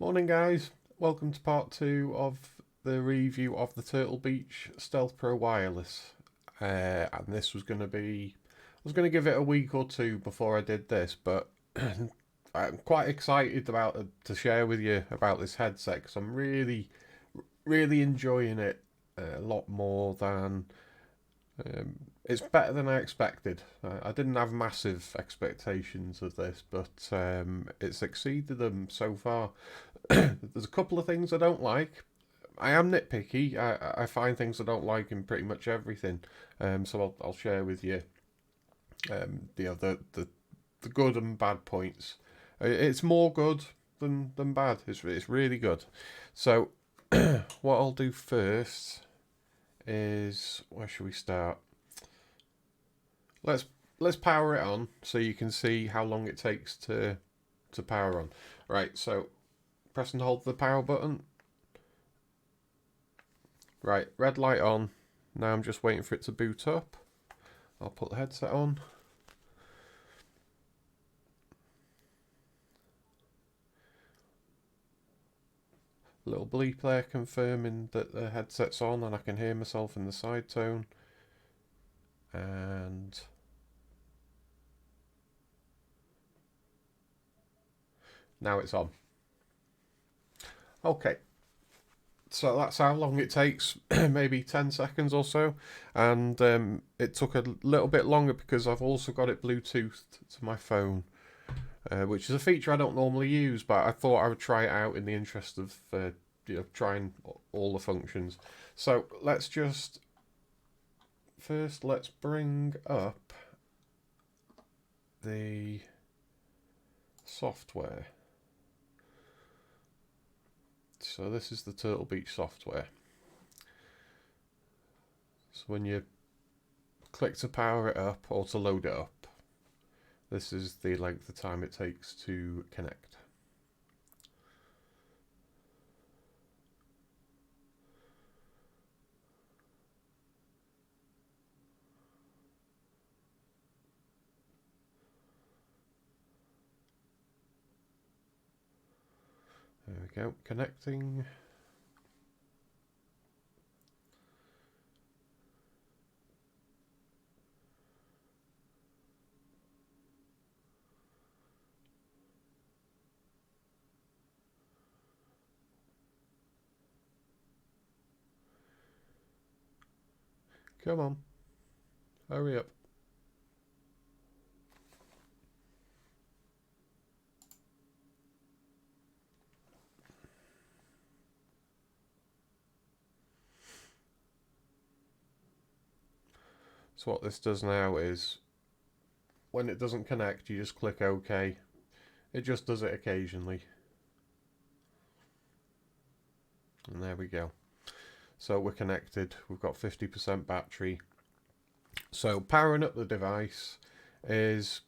Morning guys, welcome to part 2 of the review of the Turtle Beach Stealth Pro Wireless. And this was going to be, I was going to give it a week or two before I did this, but I'm quite excited about to share with you about this headset because I'm really enjoying it a lot more than it's better than I expected. I didn't have massive expectations of this, but it's exceeded them so far. There's a couple of things I don't like. I am nitpicky. I find things I don't like in pretty much everything. So I'll share with you, the good and bad points. It's more good than bad. It's really good. So what I'll do first is, where should we start? Let's power it on so you can see how long it takes to power on. Right, so press and hold the power button. Right, red light on. Now I'm just waiting for it to boot up. I'll put the headset on. A little bleep there confirming that the headset's on and I can hear myself in the Sidetone. And now it's on. Okay, so that's how long it takes, maybe 10 seconds or so. And it took a little bit longer because I've also got it Bluetoothed to my phone, which is a feature I don't normally use, but I thought I would try it out in the interest of trying all the functions. So let's bring up the software. So this is the Turtle Beach software. So when you click to power it up or to load it up, this is the length of time it takes to connect. There we go, connecting. Come on, hurry up. So what this does now is, when it doesn't connect, you just click OK. It just does it occasionally. And there we go. So we're connected. We've got 50% battery. So powering up the device is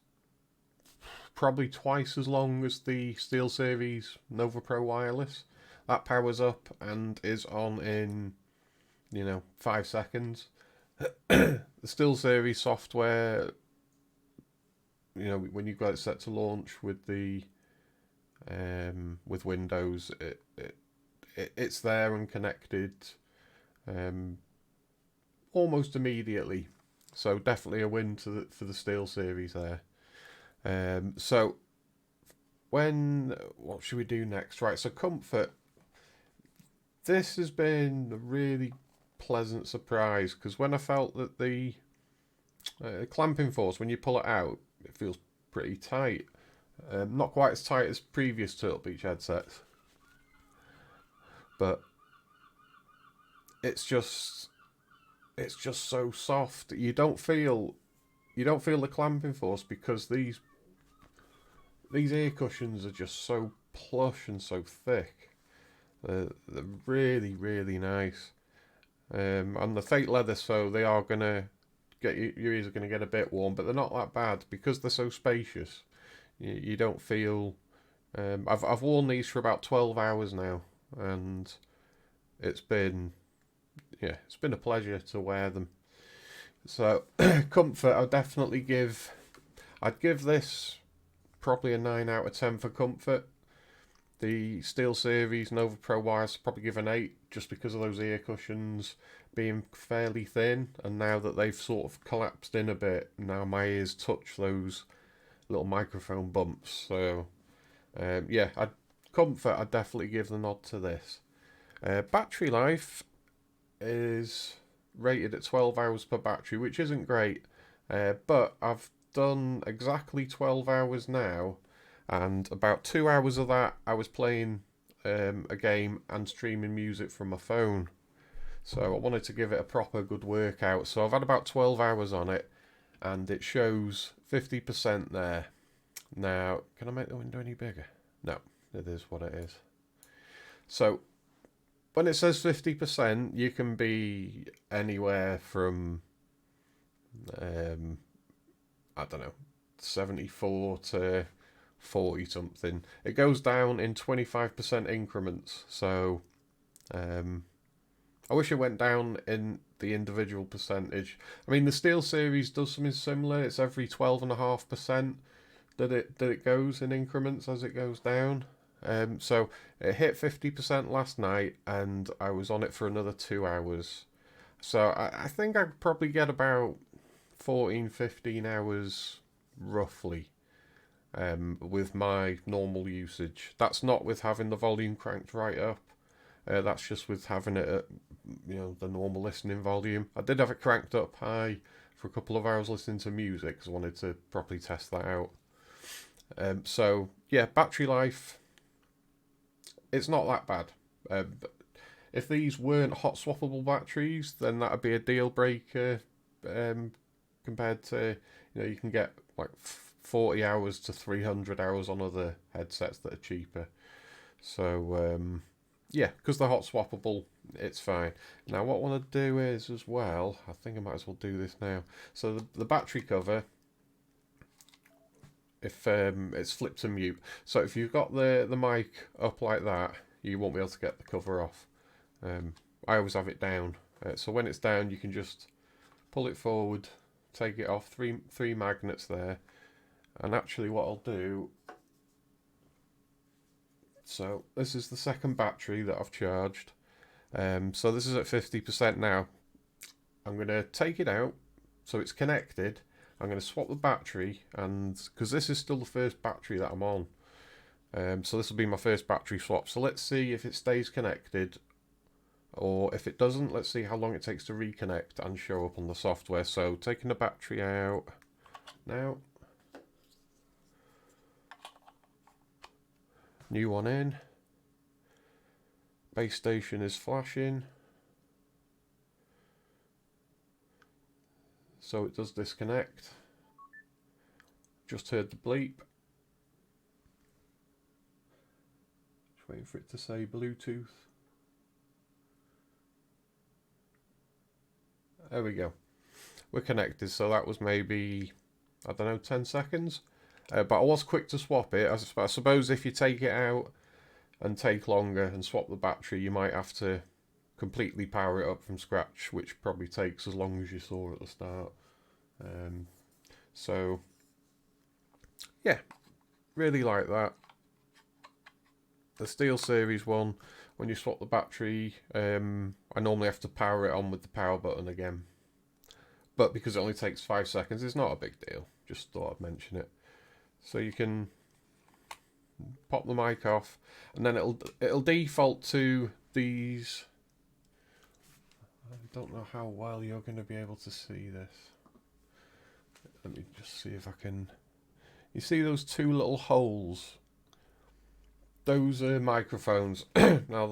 probably twice as long as the Steelseries Nova Pro Wireless. That powers up and is on in 5 seconds. The Steelseries software, when you've got it set to launch with the with Windows, it's there and connected almost immediately. So definitely a win for the Steelseries there. So what should we do next? Right, so comfort. This has been a really pleasant surprise because when I felt that the clamping force, when you pull it out, it feels pretty tight. Not quite as tight as previous Turtle Beach headsets, but it's just so soft. You don't feel the clamping force because these ear cushions are just so plush and so thick. They're really nice. And the fake leather, so they are gonna your ears are gonna get a bit warm, but they're not that bad because they're so spacious. You don't feel. I've worn these for about 12 hours now, and it's been a pleasure to wear them. So comfort, I'd give this probably a 9 out of 10 for comfort. The Steelseries Nova Pro wires probably give an 8 just because of those ear cushions being fairly thin, and now that they've sort of collapsed in a bit, now my ears touch those little microphone bumps. So yeah, I'd definitely give the nod to this. Battery life is rated at 12 hours per battery, which isn't great, but I've done exactly 12 hours now, and about 2 hours of that I was playing a game and streaming music from my phone. So I wanted to give it a proper good workout. So I've had about 12 hours on it, and it shows 50% there. Now, can I make the window any bigger? No, it is what it is. So when it says 50%, you can be anywhere from, I don't know, 74 to 40 something. It goes down in 25% increments. So I wish it went down in the individual percentage. I mean, the Steelseries does something similar. It's every 12.5% that it goes in increments as it goes down. So it hit 50% last night, and I was on it for another 2 hours. So I think I'd probably get about 14, 15 hours roughly with my normal usage. That's not with having the volume cranked right up. That's just with having it at, the normal listening volume. I did have it cranked up high for a couple of hours listening to music because I wanted to properly test that out. So yeah, battery life, it's not that bad. If these weren't hot swappable batteries, then that would be a deal breaker. Compared to, you can get like 40 hours to 300 hours on other headsets that are cheaper. So yeah, because they're hot swappable, it's fine. Now what I want to do is as well, I think I might as well do this now. So the battery cover, if it's flipped to mute, so if you've got the mic up like that, you won't be able to get the cover off. I always have it down, so when it's down you can just pull it forward, take it off. Three magnets there, and actually what I'll do, so this is the second battery that I've charged. So this is at 50% now. I'm going to take it out so it's connected. I'm going to swap the battery, and because this is still the first battery that I'm on, so this will be my first battery swap. So let's see if it stays connected, or if it doesn't, let's see how long it takes to reconnect and show up on the software. So taking the battery out now, new one in, base station is flashing, so it does disconnect. Just heard the bleep. Just waiting for it to say Bluetooth. There we go. We're connected, so that was maybe, I don't know, 10 seconds. But I was quick to swap it. I suppose if you take it out and take longer and swap the battery, you might have to completely power it up from scratch, which probably takes as long as you saw at the start. So yeah, really like that. The Steelseries one, when you swap the battery, I normally have to power it on with the power button again, but because it only takes 5 seconds, it's not a big deal. Just thought I'd mention it. So you can pop the mic off, and then it'll default to these. I don't know how well you're going to be able to see this. Let me just see if I can. You see those two little holes? Those are microphones. Now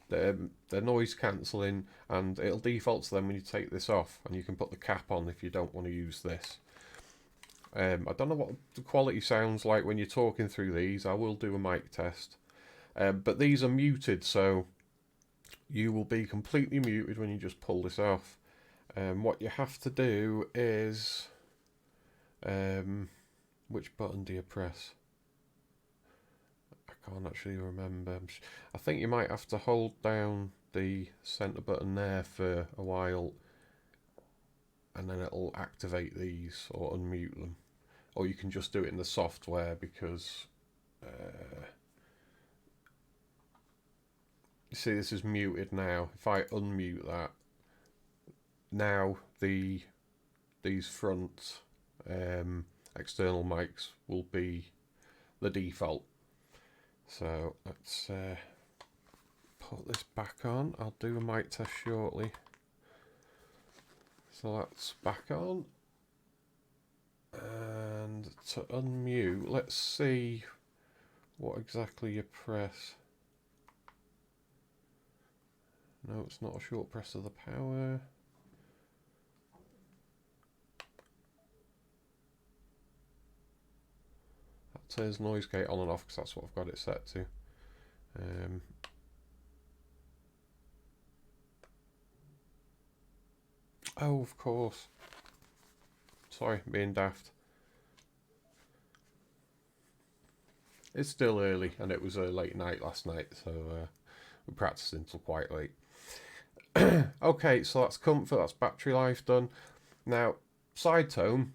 they're noise cancelling, and it'll default to them when you take this off, and you can put the cap on if you don't want to use this. I don't know what the quality sounds like when you're talking through these. I will do a mic test. But these are muted, so you will be completely muted when you just pull this off. What you have to do is, which button do you press? I can't actually remember. I think you might have to hold down the centre button there for a while, and then it'll activate these or unmute them. Or you can just do it in the software, because You see this is muted now. If I unmute that, now these front external mics will be the default. So let's put this back on. I'll do a mic test shortly. So that's back on. And to unmute, let's see what exactly you press. No, it's not a short press of the power. That turns noise gate on and off because that's what I've got it set to. Oh, of course. Sorry, being daft. It's still early, and it was a late night last night, so we practiced until quite late. Okay, so that's comfort, that's battery life done. Now, Sidetone,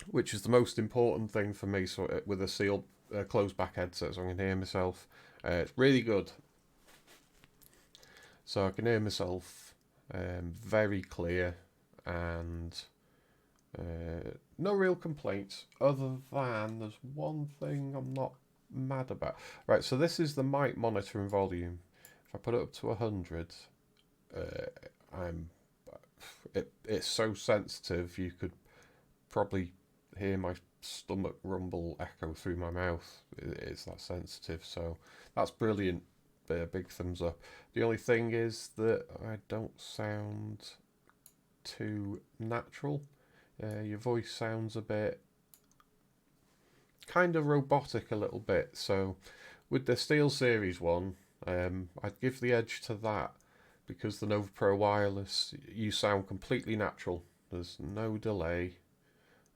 which is the most important thing for me, so with a sealed closed back headset, so I can hear myself. It's really good. So I can hear myself very clear, and no real complaints, other than there's one thing I'm not mad about. Right, so this is the mic monitoring volume. If I put it up to 100, it's so sensitive you could probably hear my stomach rumble echo through my mouth. It's that sensitive, so that's brilliant. Big thumbs up. The only thing is that I don't sound too natural. Your voice sounds a bit kind of robotic a little bit. So with the Steelseries one, I'd give the edge to that because the Nova Pro Wireless, you sound completely natural. There's no delay,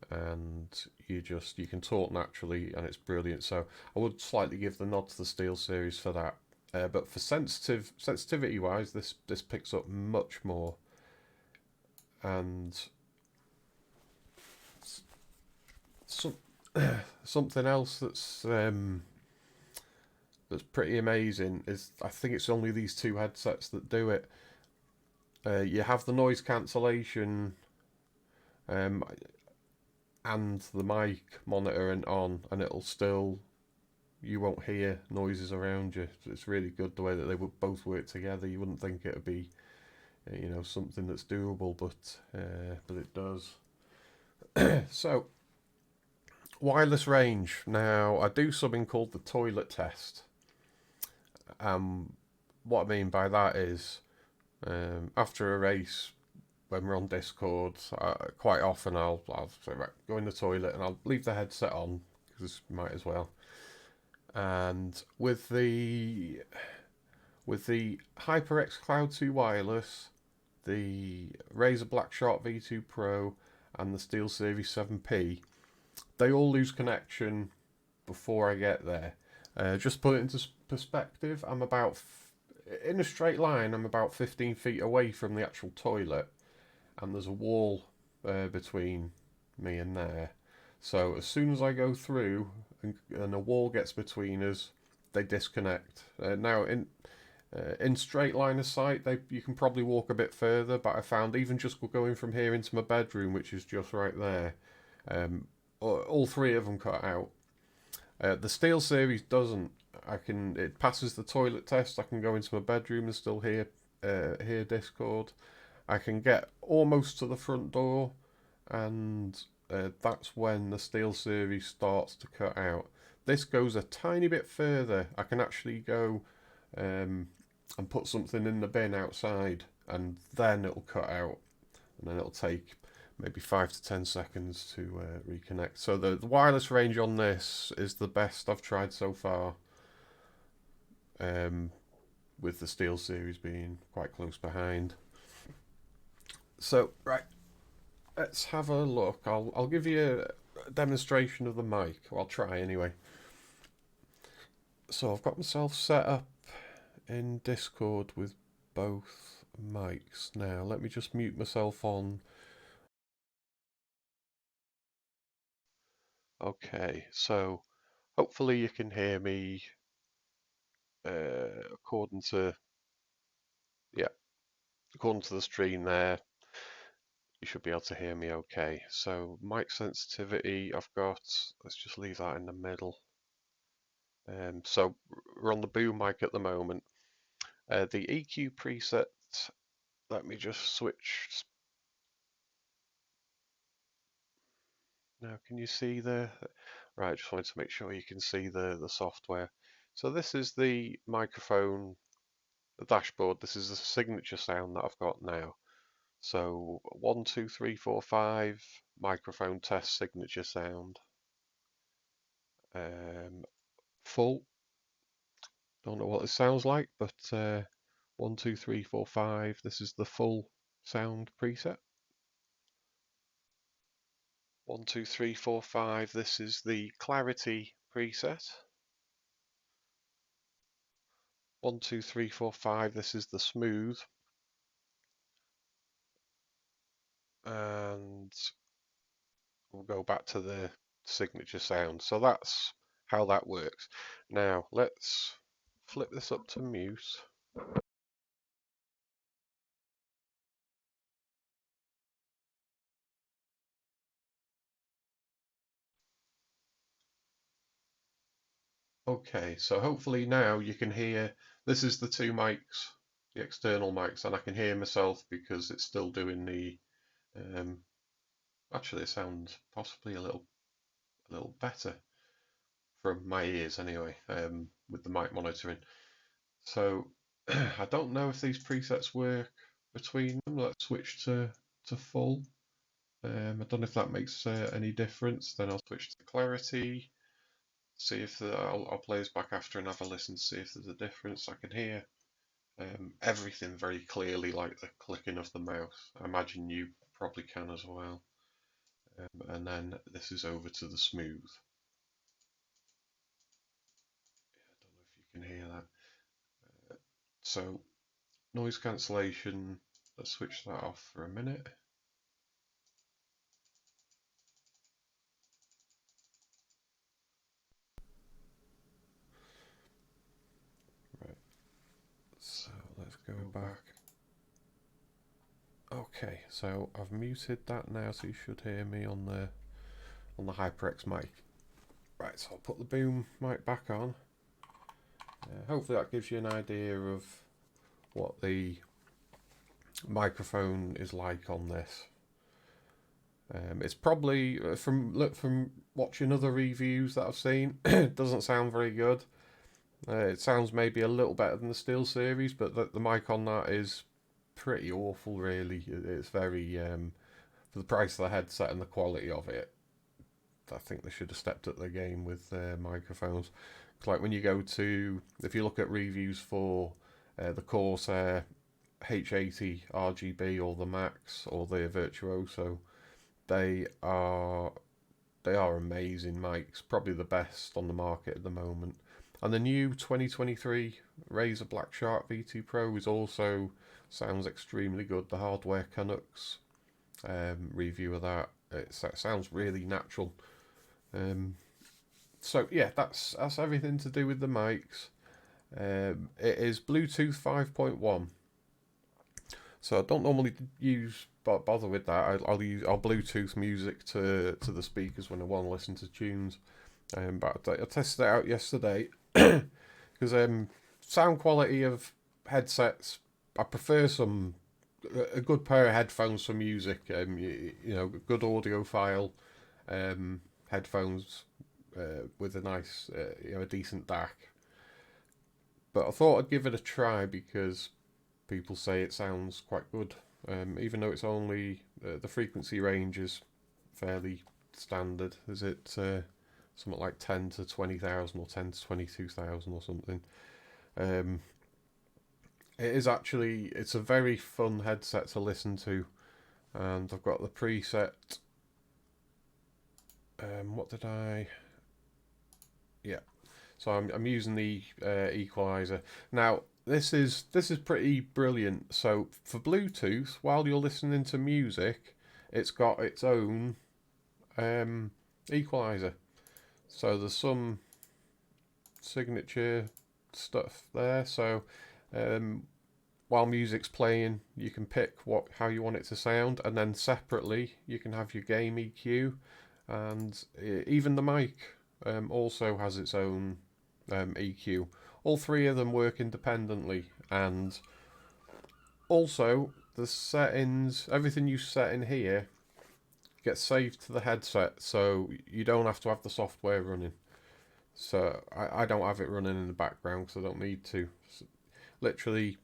and you can talk naturally, and it's brilliant. So I would slightly give the nod to the Steelseries for that. But for sensitivity wise, this picks up much more, and some, something else that's pretty amazing is I think it's only these two headsets that do it. You have the noise cancellation um, and the mic monitoring on, and it'll still, you won't hear noises around you. It's really good the way that they would both work together. You wouldn't think it would be, something that's doable, but it does. So, wireless range. Now, I do something called the toilet test. What I mean by that is, after a race, when we're on Discord, quite often I'll say, right, go in the toilet, and I'll leave the headset on because might as well. And with the HyperX Cloud 2 wireless, the Razer Black Shark V2 Pro, and the Steelseries 7P, they all lose connection before I get there. Just put it into perspective, in a straight line, I'm about 15 feet away from the actual toilet, and there's a wall between me and there. So as soon as I go through and a wall gets between us, they disconnect. Now in straight line of sight, you can probably walk a bit further, but I found even just going from here into my bedroom, which is just right there, all three of them cut out. The Steelseries doesn't. It passes the toilet test. I can go into my bedroom and still hear Discord. I can get almost to the front door, and that's when the Steelseries starts to cut out. This goes a tiny bit further. I can actually go and put something in the bin outside, and then it'll cut out, and then it'll take maybe 5 to 10 seconds to reconnect. So the wireless range on this is the best I've tried so far, with the Steelseries being quite close behind. So, right, let's have a look. I'll give you a demonstration of the mic. Or I'll try anyway. So I've got myself set up in Discord with both mics. Now let me just mute myself on. Okay, so hopefully you can hear me according to the stream there, you should be able to hear me okay. So mic sensitivity, I've got, let's just leave that in the middle. So we're on the boom mic at the moment. The EQ preset, let me just switch. Now, can you see the, right, just wanted to make sure you can see the software. So this is the microphone, the dashboard. This is the signature sound that I've got now. So 1, 2, 3, 4, 5, microphone test signature sound. Full. Don't know what it sounds like, but 1, 2, 3, 4, 5. This is the full sound preset. 1, 2, 3, 4, 5. This is the clarity preset. 1, 2, 3, 4, 5. This is the smooth. And we'll go back to the signature sound. So that's how that works. Now let's flip this up to mute. Okay, so hopefully now you can hear, this is the two mics, the external mics, and I can hear myself because it's still doing the, actually it sounds possibly a little better from my ears anyway, with the mic monitoring. So I don't know if these presets work between them. Let's switch to full. I don't know if that makes any difference. Then I'll switch to clarity. See if I'll play this back after and have a listen to see if there's a difference. I can hear everything very clearly, like the clicking of the mouse. I imagine you probably can as well. And then this is over to the smooth. I don't know if you can hear that. So noise cancellation, let's switch that off for a minute. Right, so let's go back. Okay, so I've muted that now, so you should hear me on the HyperX mic. Right, so I'll put the boom mic back on. Hopefully that gives you an idea of what the microphone is like on this. It's probably from watching other reviews that I've seen, it doesn't sound very good. It sounds maybe a little better than the Steelseries, but the mic on that is pretty awful. Really, it's very for the price of the headset and the quality of it. I think they should have stepped up their game with microphones. It's like when you go to, if you look at reviews for the Corsair H80 RGB or the Max or the Virtuoso, they are amazing mics, probably the best on the market at the moment. And the new 2023 Razer Black Shark V2 Pro is also sounds extremely good. The Hardware Canucks review of that, it sounds really natural. So yeah, that's everything to do with the mics. It is Bluetooth 5.1. So I don't normally bother with that. I'll Bluetooth music to the speakers when I want to listen to tunes. But I tested it out yesterday because sound quality of headsets, I prefer a good pair of headphones for music. You know, good audiophile headphones with a nice, a decent DAC. But I thought I'd give it a try because people say it sounds quite good, even though it's only the frequency range is fairly standard. Is it something like 10 to 20,000 or 10 to 22,000 or something? It's a very fun headset to listen to, and I've got the preset. What did I? Yeah. So I'm using the equalizer now. This is pretty brilliant. So for Bluetooth, while you're listening to music, it's got its own equalizer. So there's some signature stuff there. So while music's playing, you can pick how you want it to sound, and then separately you can have your game EQ, and even the mic also has its own EQ. All three of them work independently, and also the settings, everything you set in here gets saved to the headset, so you don't have to have the software running. So I don't have it running in the background because I don't need to. So literally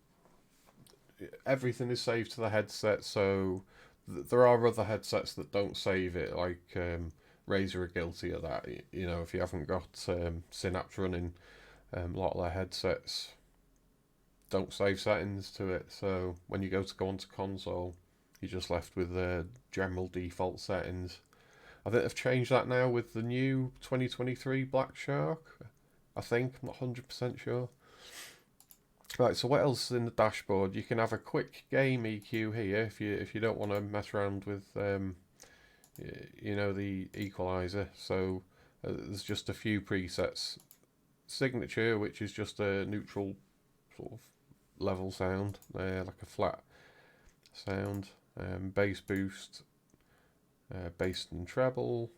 everything is saved to the headset, so there are other headsets that don't save it, like Razer are guilty of that. You know, if you haven't got Synapse running, a lot of their headsets don't save settings to it, so when you go onto console, you're just left with the general default settings. I think they've changed that now with the new 2023 Black Shark. I think, I'm not 100% sure. Right, so what else is in the dashboard? You can have a quick game EQ here if you don't want to mess around with you know, the equalizer. So there's just a few presets. Signature, which is just a neutral sort of level sound, like a flat sound. Bass boost, bass and treble,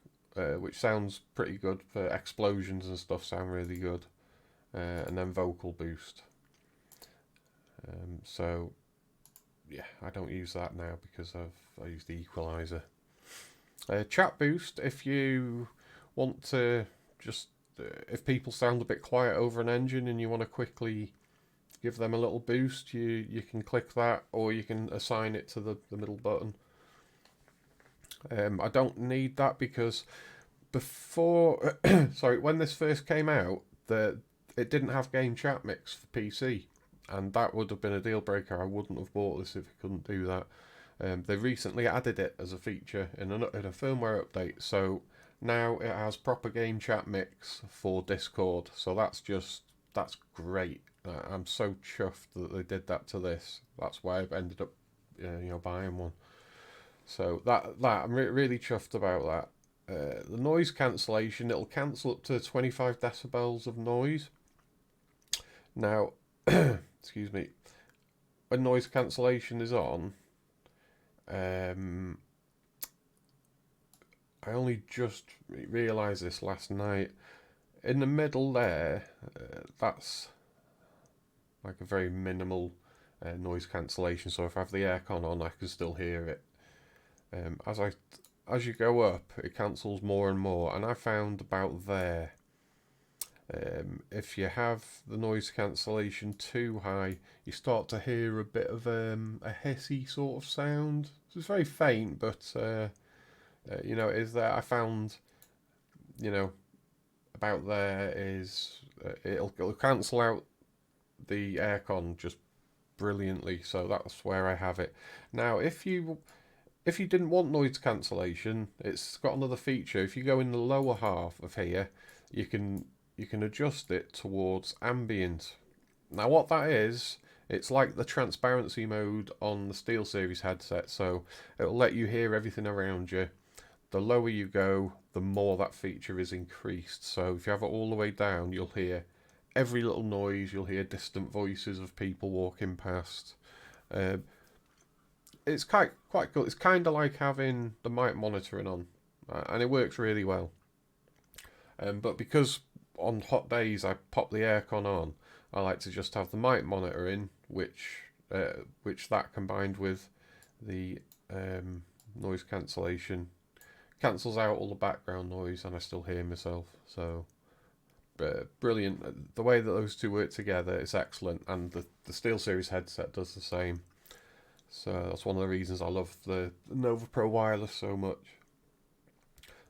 which sounds pretty good for explosions and stuff, sound really good. And then vocal boost. So yeah, I don't use that now because I use the equalizer. Chat boost, if you want to just if people sound a bit quiet over an engine and you want to quickly give them a little boost, you can click that, or you can assign it to the middle button. I don't need that because before sorry, when this first came out, it didn't have game chat mix for PC, and that would have been a deal breaker. I wouldn't have bought this if it couldn't do that. They recently added it as a feature in a firmware update, so now it has proper game chat mix for Discord. So that's great. I'm so chuffed that they did that to this. That's why I've ended up, buying one. So I'm really chuffed about that. The noise cancellation, it'll cancel up to 25 decibels of noise. Now, excuse me, when noise cancellation is on, I only just realised this last night. In the middle there, that's like a very minimal noise cancellation. So if I have the aircon on, I can still hear it. As you go up, it cancels more and more, and I found about there. If you have the noise cancellation too high, you start to hear a bit of a hissy sort of sound. So it's very faint, but it is there. I found, about there is it'll cancel out the aircon just brilliantly. So that's where I have it. Now, if you didn't want noise cancellation, it's got another feature. If you go in the lower half of here, you can adjust it towards ambient. Now what that is, it's like the transparency mode on the Steelseries headset, so it'll let you hear everything around you. The lower you go, the more that feature is increased. So if you have it all the way down, you'll hear every little noise, you'll hear distant voices of people walking past. It's quite cool. It's kind of like having the mic monitoring on, and it works really well. But because on hot days I pop the aircon on, I like to just have the mic monitor in, which that combined with the noise cancellation cancels out all the background noise, and I still hear myself. So brilliant. The way that those two work together is excellent, and the Steelseries headset does the same. So that's one of the reasons I love the Nova Pro Wireless so much.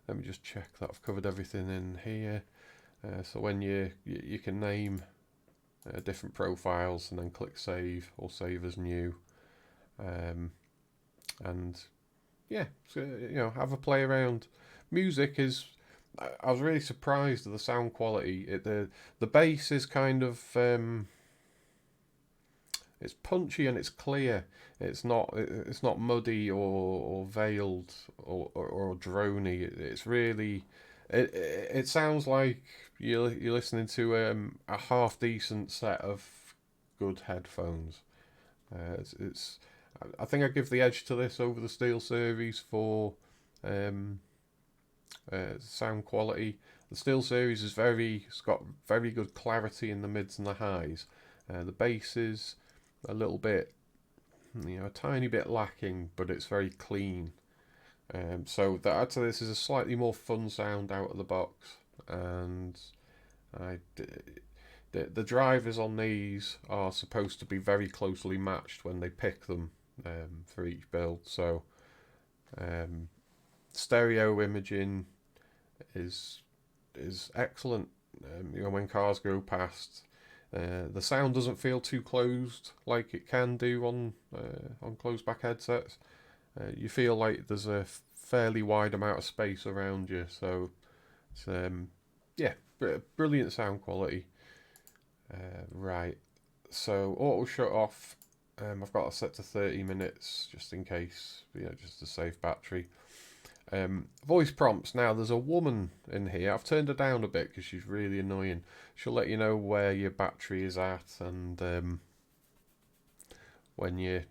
Let me just check that I've covered everything in here. So when you can name different profiles and then click save or save as new, and yeah, so, have a play around. Music is, I was really surprised at the sound quality. The bass is kind of it's punchy and it's clear. It's not muddy or veiled or drony. It's really It sounds like you're listening to a half decent set of good headphones. It's I think I give the edge to this over the Steelseries for um, sound quality. The Steelseries is it's got very good clarity in the mids and the highs. The bass is a little bit, a tiny bit lacking, but it's very clean. So the add to this is a slightly more fun sound out of the box, and I, the drivers on these are supposed to be very closely matched when they pick them for each build. So um, stereo imaging is excellent. When cars go past, the sound doesn't feel too closed like it can do on closed back headsets. You feel like there's a fairly wide amount of space around you, so it's yeah, brilliant sound quality. Right, so auto shut off. I've got it set to 30 minutes just in case, just to save battery. Voice prompts. Now there's a woman in here. I've turned her down a bit because she's really annoying. She'll let you know where your battery is at, and when you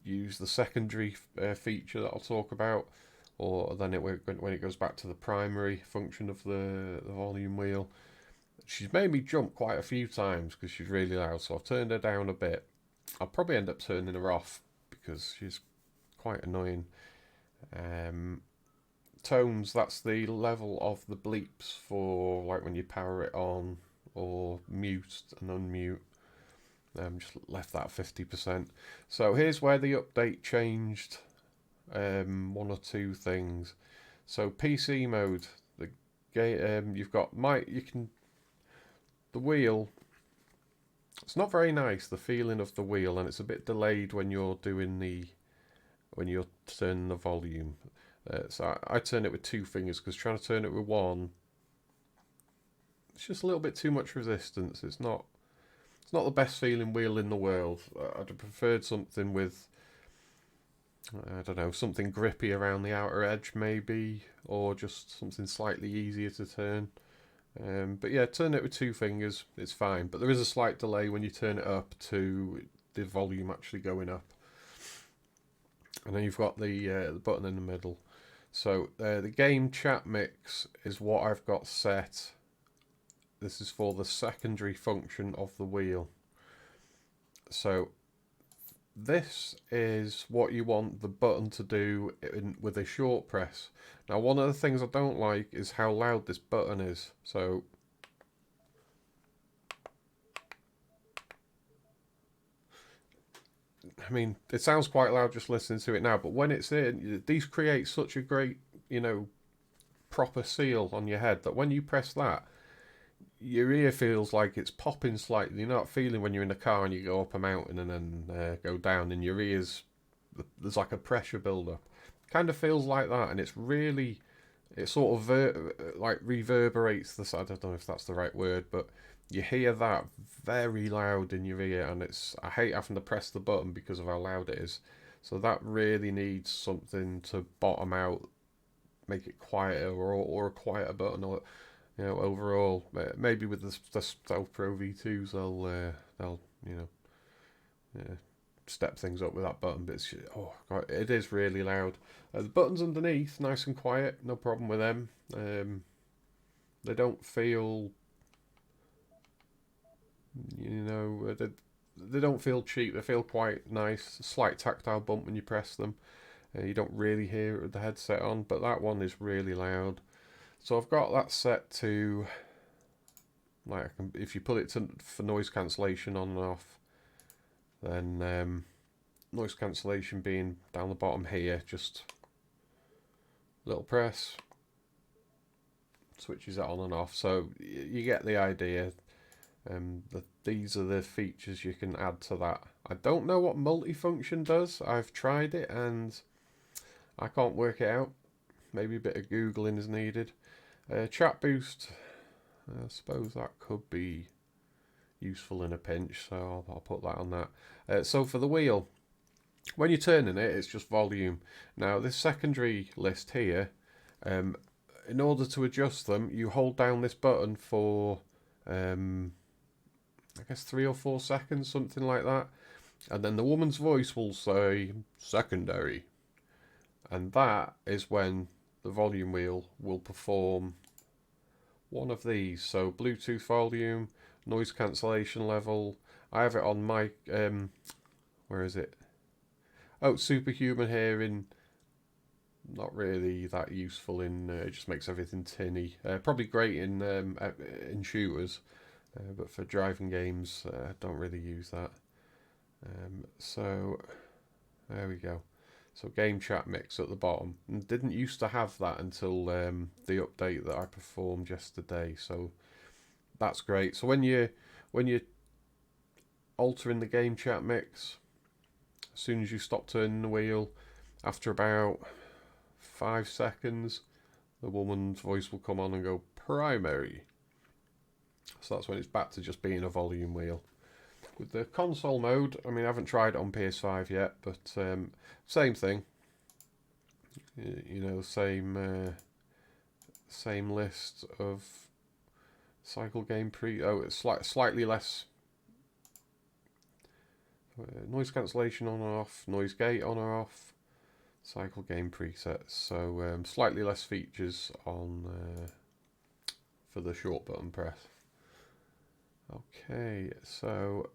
use the secondary feature that I'll talk about, or then when it goes back to the primary function of the volume wheel. She's made me jump quite a few times because she's really loud, so I've turned her down a bit. I'll probably end up turning her off because she's quite annoying. Tones, that's the level of the bleeps for like when you power it on or mute and unmute. Just left that 50%. So here's where the update changed one or two things. So PC mode, you've got the wheel. It's not very nice, the feeling of the wheel, and it's a bit delayed when you're turning the volume. So I turn it with two fingers because trying to turn it with one, it's just a little bit too much resistance. It's not the best feeling wheel in the world. I'd have preferred something with, I don't know, something grippy around the outer edge maybe, or just something slightly easier to turn. But yeah, turn it with two fingers, it's fine. But there is a slight delay when you turn it up to the volume actually going up. And then you've got the button in the middle. So the game chat mix is what I've got set. This is for the secondary function of the wheel. So this is what you want the button to do with a short press. Now, one of the things I don't like is how loud this button is. So I mean, it sounds quite loud just listening to it now, but when it's in, these create such a great, proper seal on your head that when you press that, your ear feels like it's popping slightly. You're not feeling when you're in a car and you go up a mountain and then go down, and your ears, there's like a pressure build-up. Kind of feels like that, and it sort of like reverberates the. I don't know if that's the right word, but you hear that very loud in your ear, and I hate having to press the button because of how loud it is. So that really needs something to bottom out, make it quieter, or a quieter button, or overall. Maybe with the Stealth Pro V2s, they'll step things up with that button. But it is really loud. The buttons underneath, nice and quiet, no problem with them. They don't feel, they don't feel cheap. They feel quite nice. A slight tactile bump when you press them. You don't really hear it with the headset on, but that one is really loud. So I've got that set to, if you put it for noise cancellation on and off, then noise cancellation being down the bottom here, just little press, switches it on and off. So you get the idea. These are the features you can add to that. I don't know what multifunction does. I've tried it and I can't work it out. Maybe a bit of Googling is needed. Chat boost, I suppose that could be useful in a pinch, so I'll put that on that. So for the wheel, when you're turning it, it's just volume. Now this secondary list here, in order to adjust them, you hold down this button for, I guess 3 or 4 seconds, something like that. And then the woman's voice will say, secondary. And that is when the volume wheel will perform one of these. So Bluetooth volume, noise cancellation level. I have it on my, where is it? Oh, superhuman hearing. Not really that useful in, it just makes everything tinny. Probably great in shooters, but for driving games, I don't really use that. So there we go. So game chat mix at the bottom. And didn't used to have that until the update that I performed yesterday. So that's great. So when you're altering the game chat mix, as soon as you stop turning the wheel, after about 5 seconds, the woman's voice will come on and go primary. So that's when it's back to just being a volume wheel. With the console mode, I mean, I haven't tried it on PS5 yet, but same thing. You know, same list of cycle game pre. Oh, it's slightly less noise cancellation on or off, noise gate on or off, cycle game presets. So slightly less features on for the short button press. Okay, so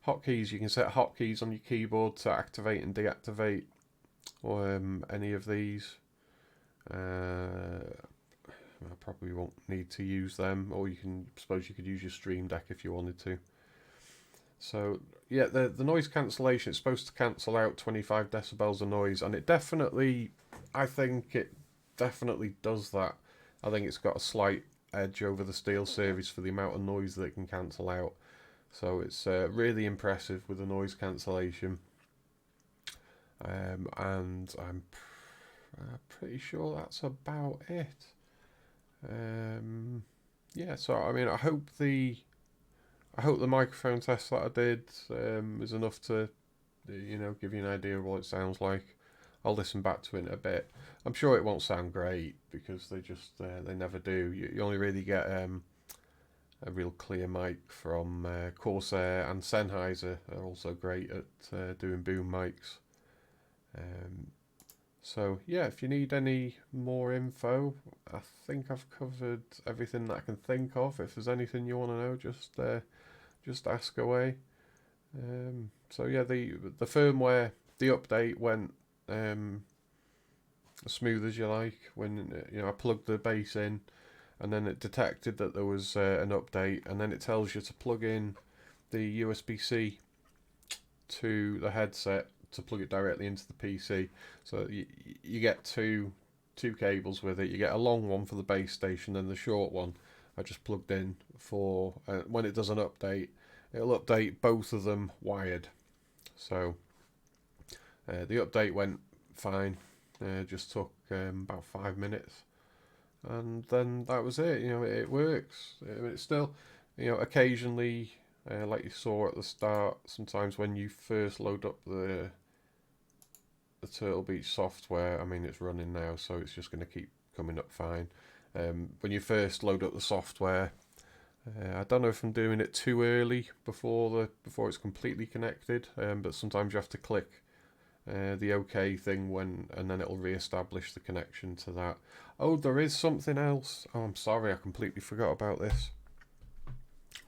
hotkeys. You can set hotkeys on your keyboard to activate and deactivate any of these. I probably won't need to use them, or suppose you could use your Stream Deck if you wanted to. So yeah, the noise cancellation, it's supposed to cancel out 25 decibels of noise, and I think it definitely does that. I think it's got a slight edge over the Steelseries for the amount of noise that it can cancel out. So it's really impressive with the noise cancellation. And I'm pretty sure that's about it. Yeah, so I mean, I hope the microphone test that I did is enough to, give you an idea of what it sounds like. I'll listen back to it in a bit. I'm sure it won't sound great because they never do. You only really get a real clear mic from Corsair, and Sennheiser are also great at doing boom mics. So yeah, if you need any more info, I think I've covered everything that I can think of. If there's anything you want to know, just ask away. So yeah, the firmware, the update went as smooth as you like. When I plugged the bass in, and then it detected that there was an update, and then it tells you to plug in the USB-C to the headset to plug it directly into the PC. So you get two cables with it. You get a long one for the base station, and the short one I just plugged in for when it does an update. It'll update both of them wired. So the update went fine. Just took about 5 minutes, and then that was it. It works. It's still, occasionally, like you saw at the start, sometimes when you first load up the Turtle Beach software, I mean, it's running now, so it's just going to keep coming up fine. When you first load up the software, I don't know if I'm doing it too early before it's completely connected, but sometimes you have to click the OK thing and then it'll re-establish the connection to that. Oh, there is something else. Oh, I'm sorry, I completely forgot about this.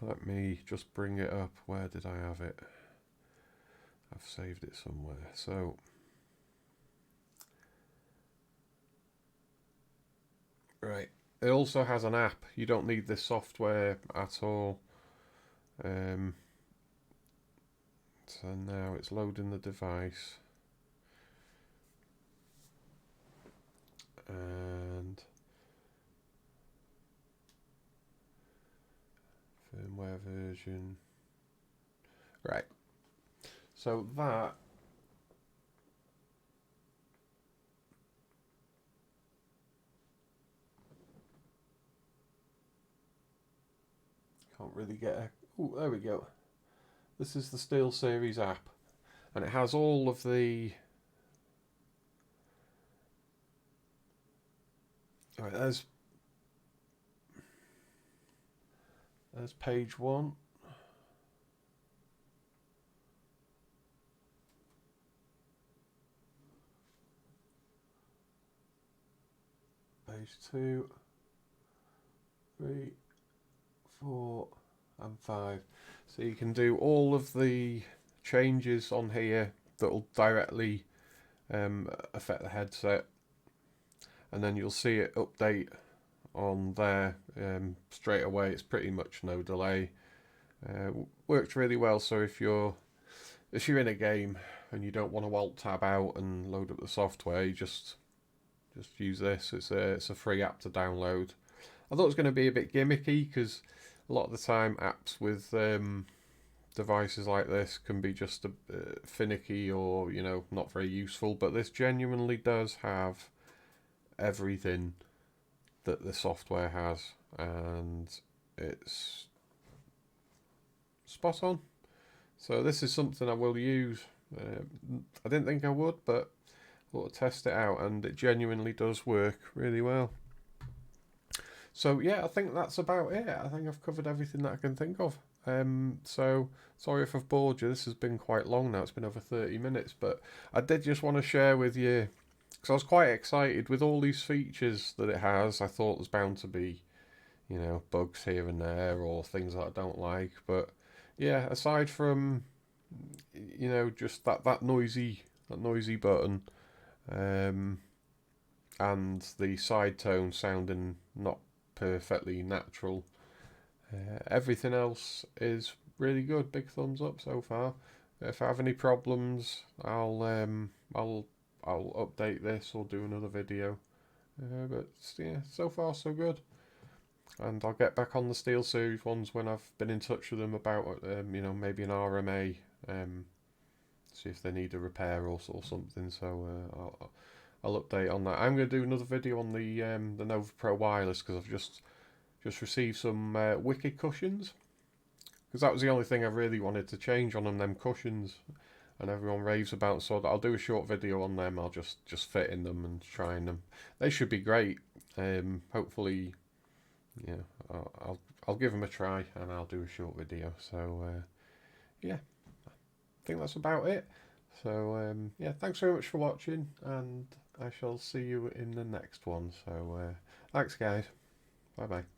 Let me just bring it up. Where did I have it? I've saved it somewhere. So right, it also has an app. You don't need this software at all. So now it's loading the device. And firmware version. Right. So that can't really get a. Oh, there we go. This is the Steelseries app, and it has all of the Right, there's page 1. Page 2, 3, 4 and 5. So you can do all of the changes on here that will directly affect the headset, and then you'll see it update on there straight away. It's pretty much no delay. Works really well. So if you're in a game and you don't want to alt tab out and load up the software, you just use this. It's a free app to download. I thought it was going to be a bit gimmicky because a lot of the time apps with devices like this can be just finicky or not very useful, but this genuinely does have everything that the software has, and it's spot on. So this is something I will use. I didn't think I would, but I thought I'd test it out, and it genuinely does work really well. So yeah, I think that's about it. I think I've covered everything that I can think of. So sorry if I've bored you. This has been quite long now. It's been over 30 minutes, but I did just want to share with you because I was quite excited with all these features that it has. I thought there's bound to be, bugs here and there or things that I don't like. But yeah, aside from, just that noisy button, and the Sidetone sounding not perfectly natural. Everything else is really good. Big thumbs up so far. If I have any problems, I'll update this or do another video. But yeah, so far so good. And I'll get back on the Steelseries ones when I've been in touch with them about maybe an RMA. See if they need a repair or something. So I'll update on that. I'm going to do another video on the Nova Pro wireless because I've just received some wicked cushions, because that was the only thing I really wanted to change on them cushions, and everyone raves about. So I'll do a short video on them. I'll just fit in them and trying them. They should be great. Hopefully, yeah, I'll give them a try and I'll do a short video. So yeah, I think that's about it. So yeah, thanks very much for watching, and I shall see you in the next one. So thanks guys, bye bye.